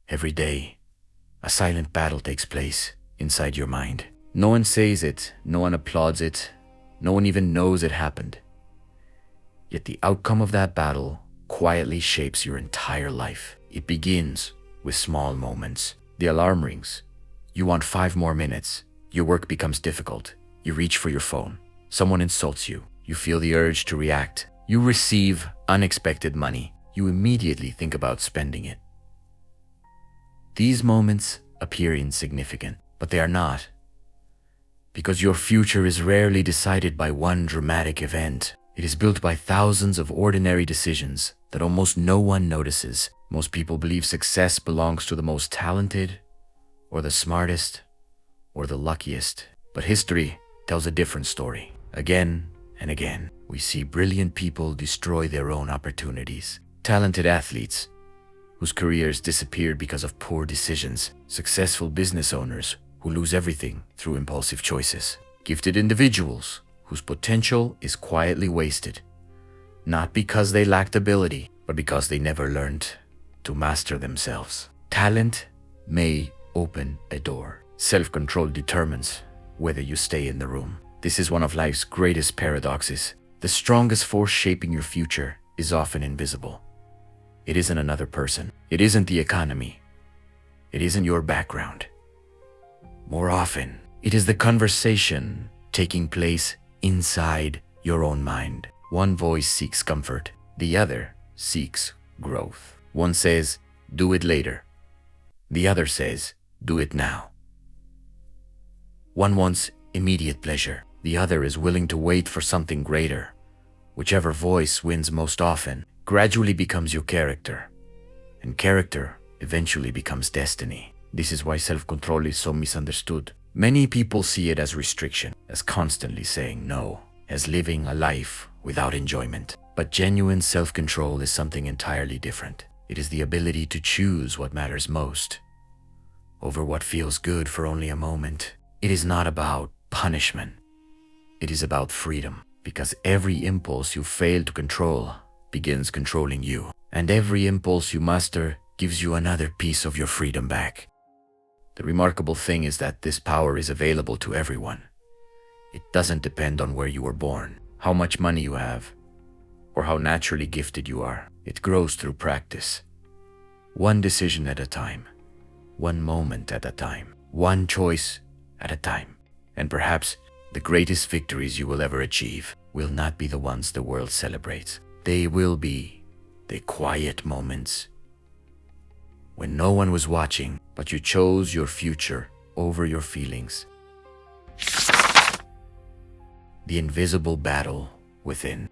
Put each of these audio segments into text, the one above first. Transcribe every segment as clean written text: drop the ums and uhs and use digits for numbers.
Every day, a silent battle takes place inside your mind. No one says it, no one applauds it, no one even knows it happened. Yet the outcome of that battle quietly shapes your entire life. It begins with small moments. The alarm rings. You want 5 more minutes. Your work becomes difficult. You reach for your phone. Someone insults you. You feel the urge to react. You receive unexpected money. You immediately think about spending it. These moments appear insignificant, but they are not. Because your future is rarely decided by one dramatic event. It is built by thousands of ordinary decisions that almost no one notices. Most people believe success belongs to the most talented, or the smartest, or the luckiest. But history tells a different story. Again and again, we see brilliant people destroy their own opportunities. Talented athletes whose careers disappeared because of poor decisions. Successful business owners who lose everything through impulsive choices. Gifted individuals whose potential is quietly wasted, not because they lacked ability, but because they never learned to master themselves. Talent may open a door. Self-control determines whether you stay in the room. This is one of life's greatest paradoxes. The strongest force shaping your future is often invisible. It isn't another person. It isn't the economy. It isn't your background. More often, it is the conversation taking place inside your own mind. One voice seeks comfort. The other seeks growth. One says, do it later. The other says, do it now. One wants immediate pleasure. The other is willing to wait for something greater. Whichever voice wins most often gradually becomes your character. And character eventually becomes destiny. This is why self-control is so misunderstood. Many people see it as restriction, as constantly saying no, as living a life without enjoyment. But genuine self-control is something entirely different. It is the ability to choose what matters most over what feels good for only a moment. It is not about punishment. It is about freedom, because every impulse you fail to control begins controlling you, and every impulse you master gives you another piece of your freedom back. The remarkable thing is that this power is available to everyone. It doesn't depend on where you were born, how much money you have, or how naturally gifted you are. It grows through practice. One decision at a time, one moment at a time, one choice at a time. And perhaps the greatest victories you will ever achieve will not be the ones the world celebrates. They will be the quiet moments when no one was watching, but you chose your future over your feelings. The invisible battle within.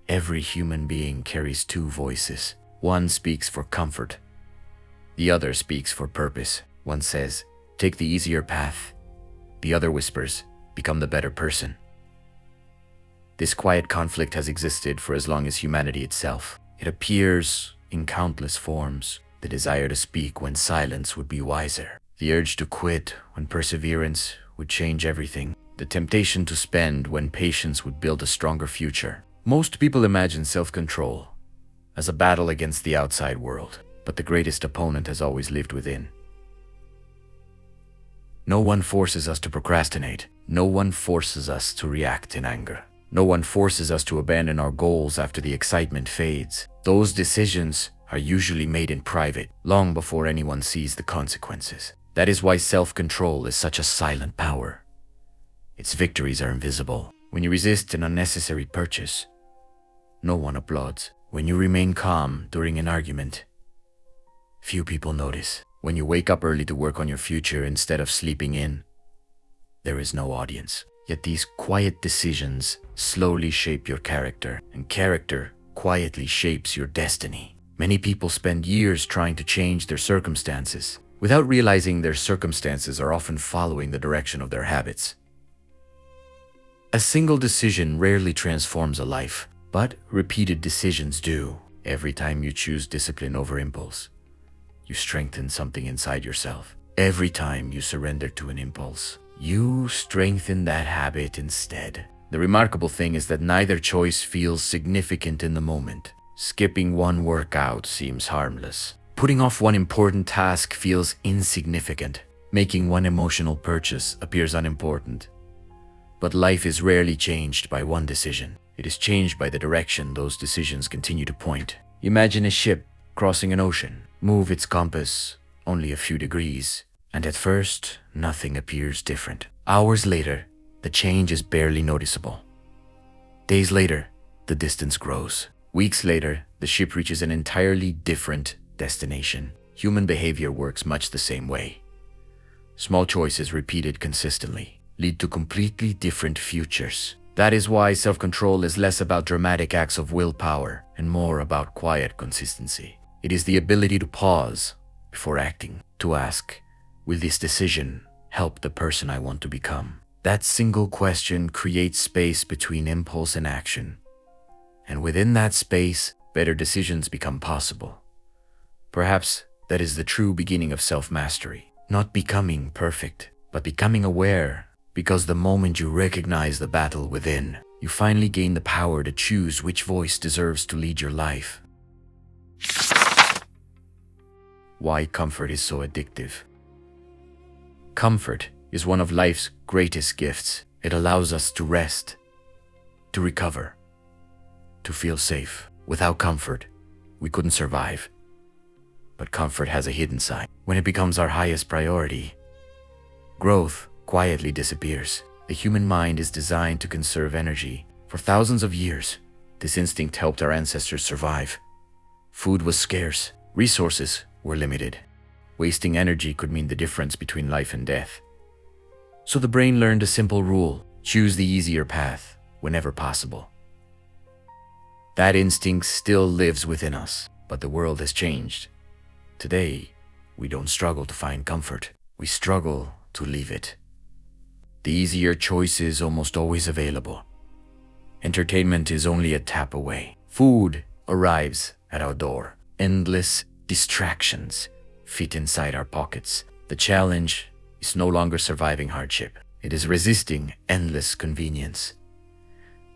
Every human being carries 2 voices. One speaks for comfort. The other speaks for purpose. One says, take the easier path. The other whispers, become the better person. This quiet conflict has existed for as long as humanity itself. It appears in countless forms. The desire to speak when silence would be wiser. The urge to quit when perseverance would change everything. The temptation to spend when patience would build a stronger future. Most people imagine self-control as a battle against the outside world, but the greatest opponent has always lived within. No one forces us to procrastinate. No one forces us to react in anger. No one forces us to abandon our goals after the excitement fades. Those decisions are usually made in private, long before anyone sees the consequences. That is why self-control is such a silent power. Its victories are invisible. When you resist an unnecessary purchase, no one applauds. When you remain calm during an argument, few people notice. When you wake up early to work on your future instead of sleeping in, there is no audience. Yet these quiet decisions slowly shape your character, and character quietly shapes your destiny. Many people spend years trying to change their circumstances, without realizing their circumstances are often following the direction of their habits. A single decision rarely transforms a life, but repeated decisions do. Every time you choose discipline over impulse, you strengthen something inside yourself. Every time you surrender to an impulse, you strengthen that habit instead. The remarkable thing is that neither choice feels significant in the moment. Skipping one workout seems harmless, Putting off one important task feels insignificant. Making one emotional purchase appears unimportant. But life is rarely changed by one decision. It is changed by the direction those decisions continue to point. Imagine a ship crossing an ocean. Move its compass only a few degrees, and at first, nothing appears different. Hours later, the change is barely noticeable. Days later, the distance grows. Weeks later, the ship reaches an entirely different destination. Human behavior works much the same way. Small choices repeated consistently lead to completely different futures. That is why self-control is less about dramatic acts of willpower and more about quiet consistency. It is the ability to pause before acting, to ask, will this decision help the person I want to become? That single question creates space between impulse and action. And within that space, better decisions become possible. Perhaps that is the true beginning of self-mastery. Not becoming perfect, but becoming aware, because the moment you recognize the battle within, you finally gain the power to choose which voice deserves to lead your life. Why comfort is so addictive. Comfort is one of life's greatest gifts. It allows us to rest, to recover, to feel safe. Without comfort, we couldn't survive. But comfort has a hidden side. When it becomes our highest priority, growth quietly disappears. The human mind is designed to conserve energy. For thousands of years, this instinct helped our ancestors survive. Food was scarce, resources were limited. Wasting energy could mean the difference between life and death. So the brain learned a simple rule: choose the easier path whenever possible. That instinct still lives within us, but the world has changed. Today, we don't struggle to find comfort. We struggle to leave it. The easier choice is almost always available. Entertainment is only a tap away. Food arrives at our door. Endless distractions fit inside our pockets. The challenge is no longer surviving hardship. It is resisting endless convenience.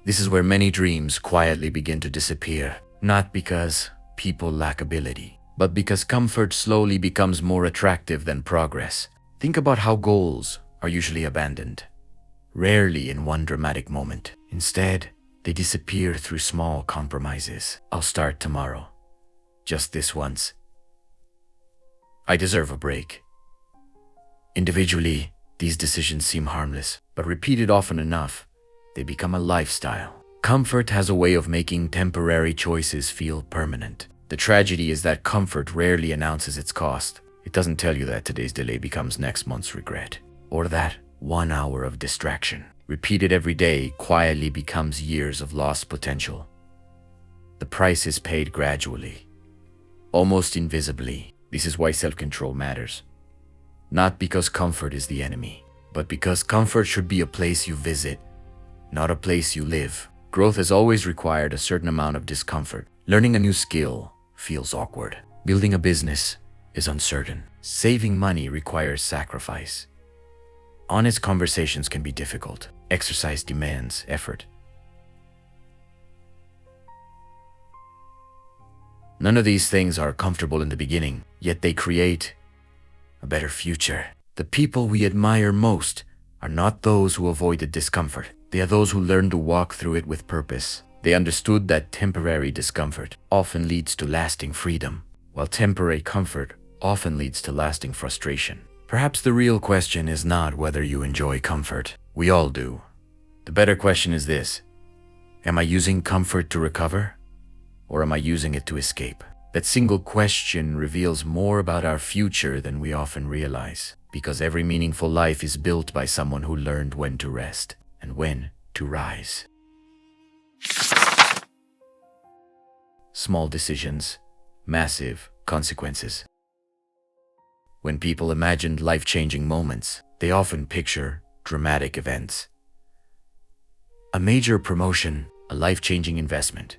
This is where many dreams quietly begin to disappear, not because people lack ability, but because comfort slowly becomes more attractive than progress. Think about how goals are usually abandoned. Rarely in one dramatic moment. Instead, they disappear through small compromises. I'll start tomorrow. Just this once. I deserve a break. Individually, these decisions seem harmless, but repeated often enough, they become a lifestyle. Comfort has a way of making temporary choices feel permanent. The tragedy is that comfort rarely announces its cost. It doesn't tell you that today's delay becomes next month's regret, or that 1 hour of distraction, repeated every day, quietly becomes years of lost potential. The price is paid gradually, almost invisibly. This is why self-control matters. Not because comfort is the enemy, but because comfort should be a place you visit, not a place you live. Growth has always required a certain amount of discomfort. Learning a new skill feels awkward. Building a business is uncertain. Saving money requires sacrifice. Honest conversations can be difficult. Exercise demands effort. None of these things are comfortable in the beginning, yet they create a better future. The people we admire most are not those who avoided discomfort. They are those who learned to walk through it with purpose. They understood that temporary discomfort often leads to lasting freedom, while temporary comfort often leads to lasting frustration. Perhaps the real question is not whether you enjoy comfort. We all do. The better question is this: am I using comfort to recover, or am I using it to escape? That single question reveals more about our future than we often realize, because every meaningful life is built by someone who learned when to rest and when to rise. Small decisions, massive consequences. When people imagined life-changing moments, they often picture dramatic events. A major promotion, a life-changing investment,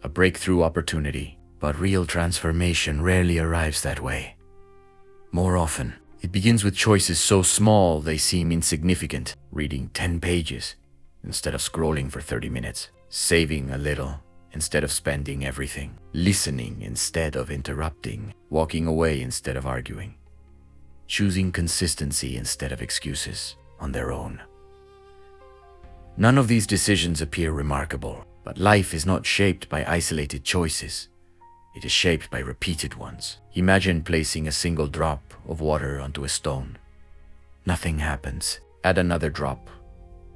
a breakthrough opportunity. But real transformation rarely arrives that way. More often, it begins with choices so small they seem insignificant. Reading 10 pages instead of scrolling for 30 minutes. Saving a little instead of spending everything, listening instead of interrupting, walking away instead of arguing, choosing consistency instead of excuses on their own. None of these decisions appear remarkable, but life is not shaped by isolated choices. It is shaped by repeated ones. Imagine placing a single drop of water onto a stone. Nothing happens. Add another drop.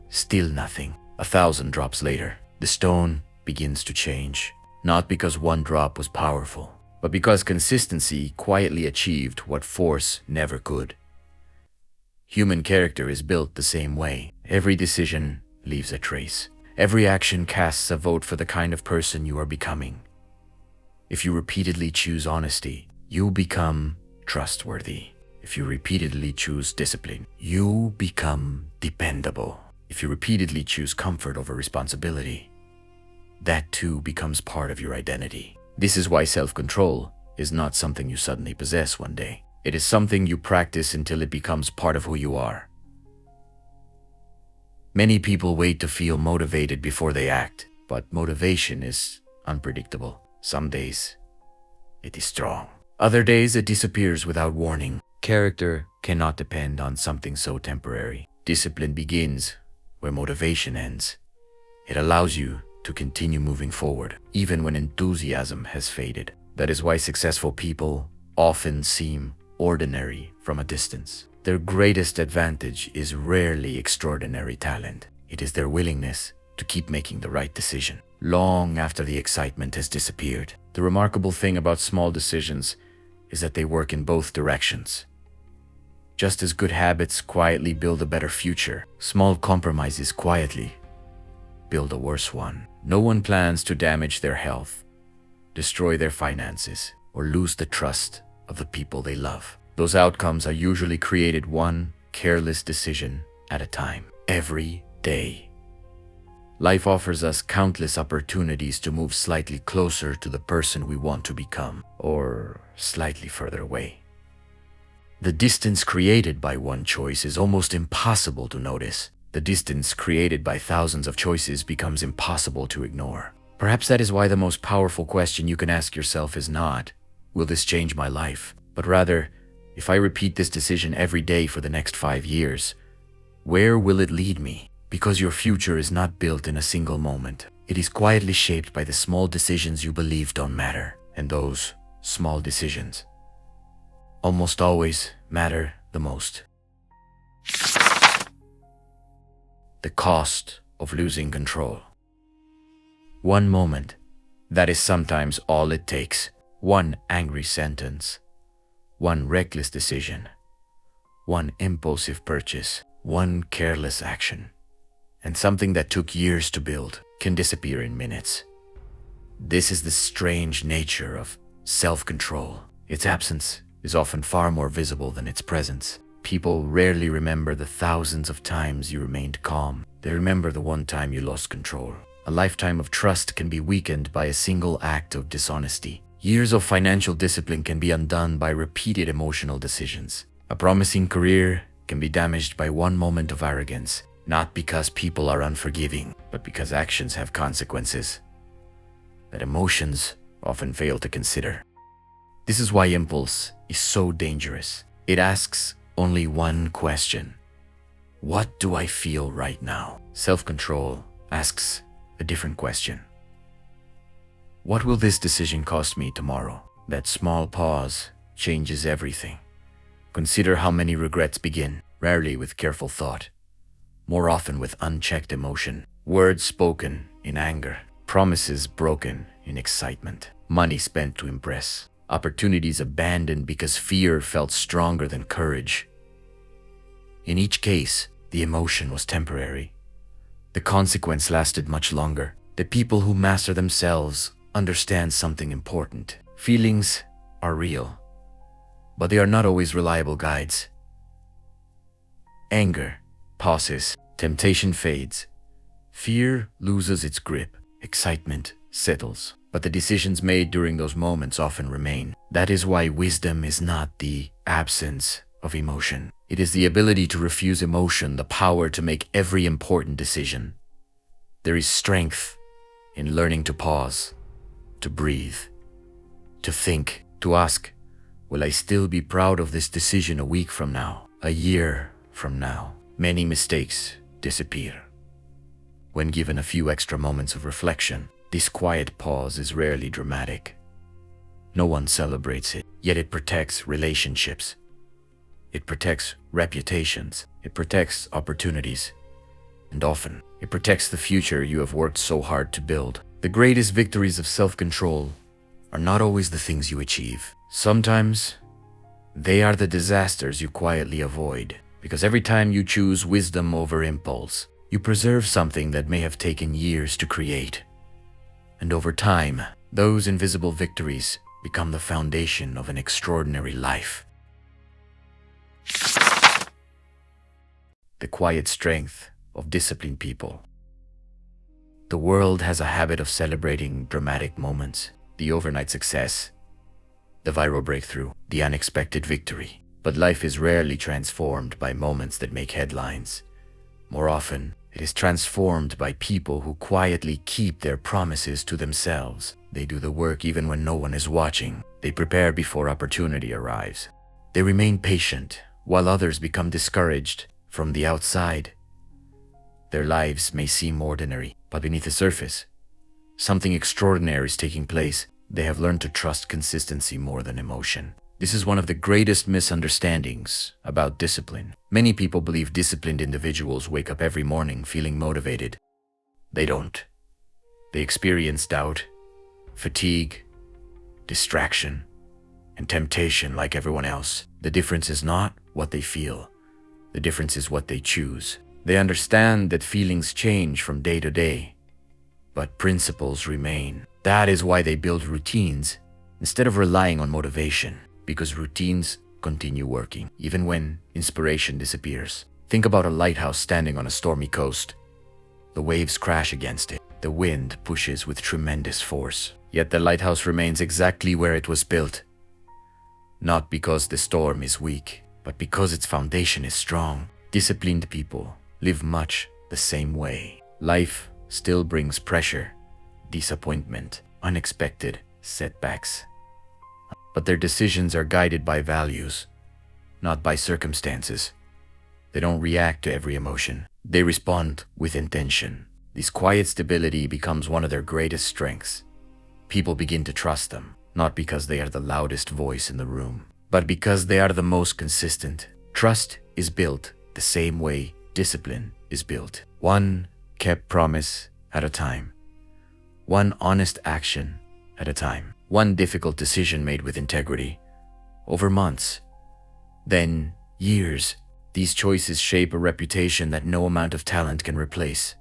Still nothing. 1,000 drops later, the stone begins to change. Not because one drop was powerful, but because consistency quietly achieved what force never could. Human character is built the same way. Every decision leaves a trace. Every action casts a vote for the kind of person you are becoming. If you repeatedly choose honesty, you become trustworthy. If you repeatedly choose discipline, you become dependable. If you repeatedly choose comfort over responsibility, that too becomes part of your identity. This is why self-control is not something you suddenly possess one day. It is something you practice until it becomes part of who you are. Many people wait to feel motivated before they act, but motivation is unpredictable. Some days, it is strong. Other days, it disappears without warning. Character cannot depend on something so temporary. Discipline begins where motivation ends. It allows you to continue moving forward, even when enthusiasm has faded. That is why successful people often seem ordinary from a distance. Their greatest advantage is rarely extraordinary talent. It is their willingness to keep making the right decision, long after the excitement has disappeared. The remarkable thing about small decisions is that they work in both directions. Just as good habits quietly build a better future, small compromises quietly build a worse one. No one plans to damage their health, destroy their finances, or lose the trust of the people they love. Those outcomes are usually created one careless decision at a time, every day. Life offers us countless opportunities to move slightly closer to the person we want to become, or slightly further away. The distance created by one choice is almost impossible to notice. The distance created by thousands of choices becomes impossible to ignore. Perhaps that is why the most powerful question you can ask yourself is not, will this change my life? But rather, if I repeat this decision every day for the next 5 years, where will it lead me? Because your future is not built in a single moment. It is quietly shaped by the small decisions you believe don't matter. And those small decisions almost always matter the most. The cost of losing control. One moment, that is sometimes all it takes. One angry sentence, one reckless decision, one impulsive purchase, one careless action. And something that took years to build can disappear in minutes. This is the strange nature of self-control. Its absence is often far more visible than its presence. People rarely remember the thousands of times you remained calm. They remember the one time you lost control. A lifetime of trust can be weakened by a single act of dishonesty. Years of financial discipline can be undone by repeated emotional decisions. A promising career can be damaged by one moment of arrogance, not because people are unforgiving, but because actions have consequences that emotions often fail to consider. This is why impulse is so dangerous. It asks only one question. What do I feel right now? Self-control asks a different question. What will this decision cost me tomorrow? That small pause changes everything. Consider how many regrets begin, rarely with careful thought, more often with unchecked emotion. Words spoken in anger, promises broken in excitement, money spent to impress, opportunities abandoned because fear felt stronger than courage. In each case, the emotion was temporary. The consequence lasted much longer. The people who master themselves understand something important. Feelings are real, but they are not always reliable guides. Anger pauses, temptation fades, fear loses its grip, excitement settles, but the decisions made during those moments often remain. That is why wisdom is not the absence of emotion. It is the ability to refuse emotion, the power to make every important decision. There is strength in learning to pause, to breathe, to think, to ask, will I still be proud of this decision a week from now, a year from now? Many mistakes disappear. When given a few extra moments of reflection, this quiet pause is rarely dramatic. No one celebrates it, yet it protects relationships. It protects reputations. It protects opportunities. And often, it protects the future you have worked so hard to build. The greatest victories of self-control are not always the things you achieve. Sometimes, they are the disasters you quietly avoid. Because every time you choose wisdom over impulse, you preserve something that may have taken years to create. And over time, those invisible victories become the foundation of an extraordinary life. The quiet strength of disciplined people. The world has a habit of celebrating dramatic moments, the overnight success, the viral breakthrough, the unexpected victory. But life is rarely transformed by moments that make headlines. More often, it is transformed by people who quietly keep their promises to themselves. They do the work even when no one is watching. They prepare before opportunity arrives. They remain patient while others become discouraged. From the outside, their lives may seem ordinary, but beneath the surface, something extraordinary is taking place. They have learned to trust consistency more than emotion. This is one of the greatest misunderstandings about discipline. Many people believe disciplined individuals wake up every morning feeling motivated. They don't. They experience doubt, fatigue, distraction, and temptation like everyone else. The difference is not what they feel. The difference is what they choose. They understand that feelings change from day to day, but principles remain. That is why they build routines instead of relying on motivation, because routines continue working, even when inspiration disappears. Think about a lighthouse standing on a stormy coast. The waves crash against it. The wind pushes with tremendous force. Yet the lighthouse remains exactly where it was built. Not because the storm is weak, but because its foundation is strong. Disciplined people live much the same way. Life still brings pressure, disappointment, unexpected setbacks. But their decisions are guided by values, not by circumstances. They don't react to every emotion. They respond with intention. This quiet stability becomes one of their greatest strengths. People begin to trust them, not because they are the loudest voice in the room, but because they are the most consistent. Trust is built the same way discipline is built. One kept promise at a time. One honest action at a time. One difficult decision made with integrity. Over months, then years. These choices shape a reputation that no amount of talent can replace.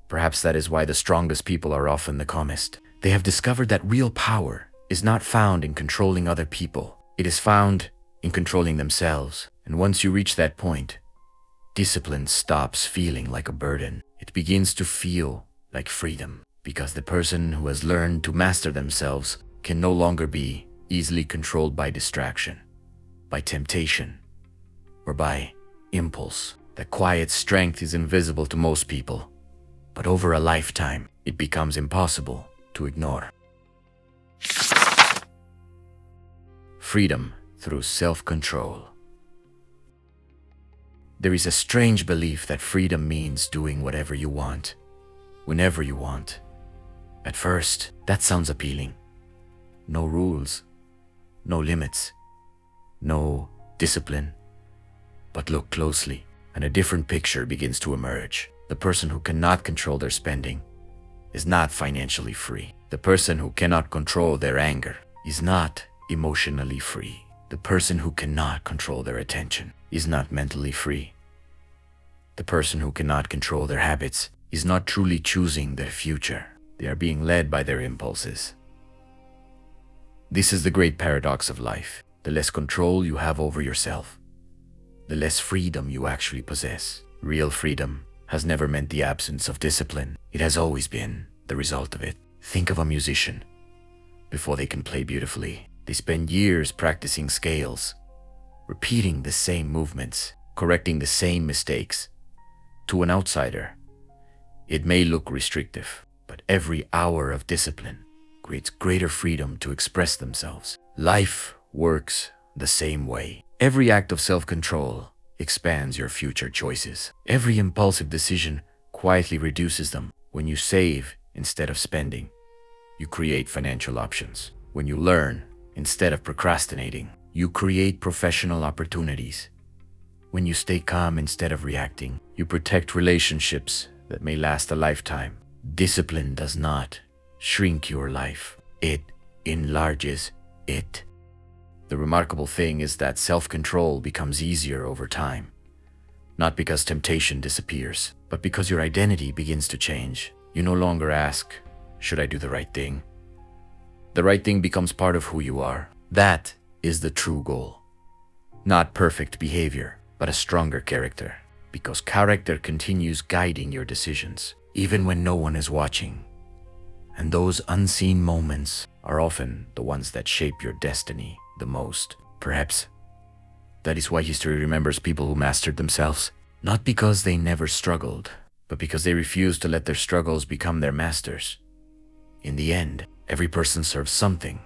Perhaps that is why the strongest people are often the calmest. They have discovered that real power is not found in controlling other people. It is found in controlling themselves. And once you reach that point, discipline stops feeling like a burden. It begins to feel like freedom, because the person who has learned to master themselves can no longer be easily controlled by distraction, by temptation, or by impulse. The quiet strength is invisible to most people, but over a lifetime, it becomes impossible to ignore. Freedom through self-control. There is a strange belief that freedom means doing whatever you want, whenever you want. At first, that sounds appealing. No rules, no limits, no discipline. But look closely, and a different picture begins to emerge. The person who cannot control their spending is not financially free. The person who cannot control their anger is not emotionally free. The person who cannot control their attention is not mentally free. The person who cannot control their habits is not truly choosing their future. They are being led by their impulses. This is the great paradox of life. The less control you have over yourself, the less freedom you actually possess. Real freedom has never meant the absence of discipline. It has always been the result of it. Think of a musician. Before they can play beautifully, they spend years practicing scales, repeating the same movements, correcting the same mistakes. To an outsider, it may look restrictive, but every hour of discipline creates greater freedom to express themselves. Life works the same way. Every act of self-control expands your future choices. Every impulsive decision quietly reduces them. When you save instead of spending, you create financial options. When you learn instead of procrastinating, you create professional opportunities. When you stay calm instead of reacting, you protect relationships that may last a lifetime. Discipline does not shrink your life. It enlarges it. The remarkable thing is that self-control becomes easier over time. Not because temptation disappears, but because your identity begins to change. You no longer ask, should I do the right thing? The right thing becomes part of who you are. That is the true goal. Not perfect behavior, but a stronger character. Because character continues guiding your decisions, even when no one is watching. And those unseen moments are often the ones that shape your destiny the most. Perhaps that is why history remembers people who mastered themselves. Not because they never struggled, but because they refused to let their struggles become their masters. In the end, every person serves something.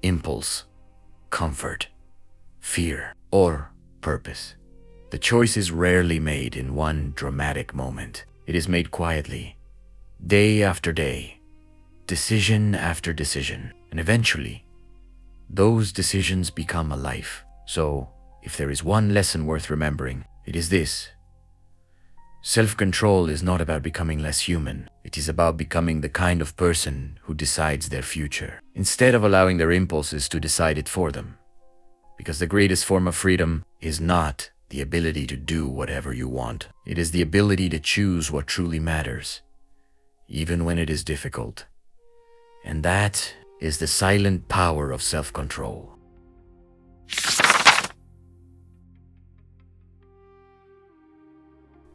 Impulse, comfort, fear, or purpose. The choice is rarely made in one dramatic moment. It is made quietly, day after day, decision after decision, and eventually, those decisions become a life. So, if there is one lesson worth remembering, it is this. Self-control is not about becoming less human. It is about becoming the kind of person who decides their future, instead of allowing their impulses to decide it for them. Because the greatest form of freedom is not the ability to do whatever you want. It is the ability to choose what truly matters, even when it is difficult. And that is the silent power of self-control.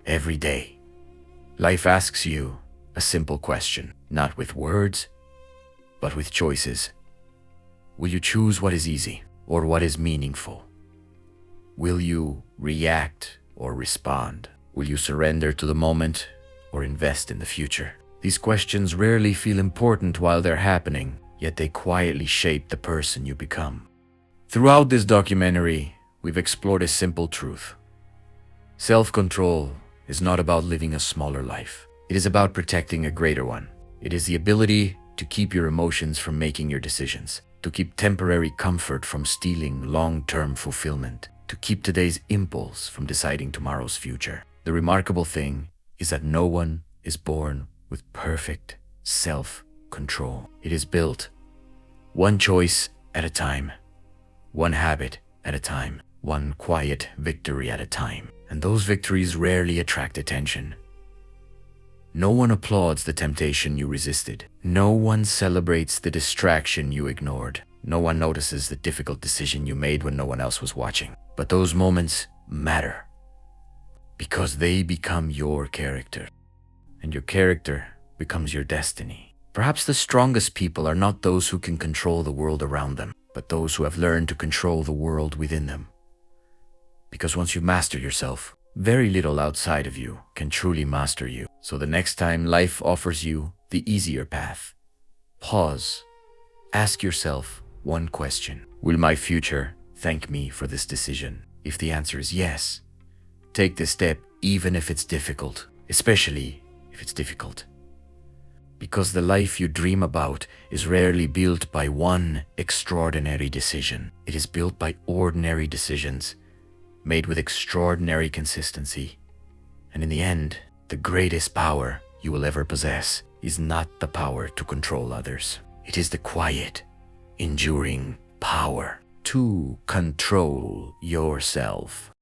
Every day, life asks you a simple question, not with words, but with choices. Will you choose what is easy or what is meaningful? Will you react or respond? Will you surrender to the moment or invest in the future? These questions rarely feel important while they're happening, yet they quietly shape the person you become. Throughout this documentary, we've explored a simple truth. Self-control is not about living a smaller life. It is about protecting a greater one. It is the ability to keep your emotions from making your decisions, to keep temporary comfort from stealing long-term fulfillment, to keep today's impulse from deciding tomorrow's future. The remarkable thing is that no one is born with perfect self-control. It is built one choice at a time, one habit at a time, one quiet victory at a time. And those victories rarely attract attention. No one applauds the temptation you resisted. No one celebrates the distraction you ignored. No one notices the difficult decision you made when no one else was watching. But those moments matter because they become your character. And your character becomes your destiny. Perhaps the strongest people are not those who can control the world around them, but those who have learned to control the world within them. Because once you master yourself, very little outside of you can truly master you. So the next time life offers you the easier path, pause. Ask yourself one question. Will my future thank me for this decision? If the answer is yes, take the step even if it's difficult, especially if it's difficult. Because the life you dream about is rarely built by one extraordinary decision. It is built by ordinary decisions made with extraordinary consistency. And in the end, the greatest power you will ever possess is not the power to control others. It is the quiet, enduring power to control yourself.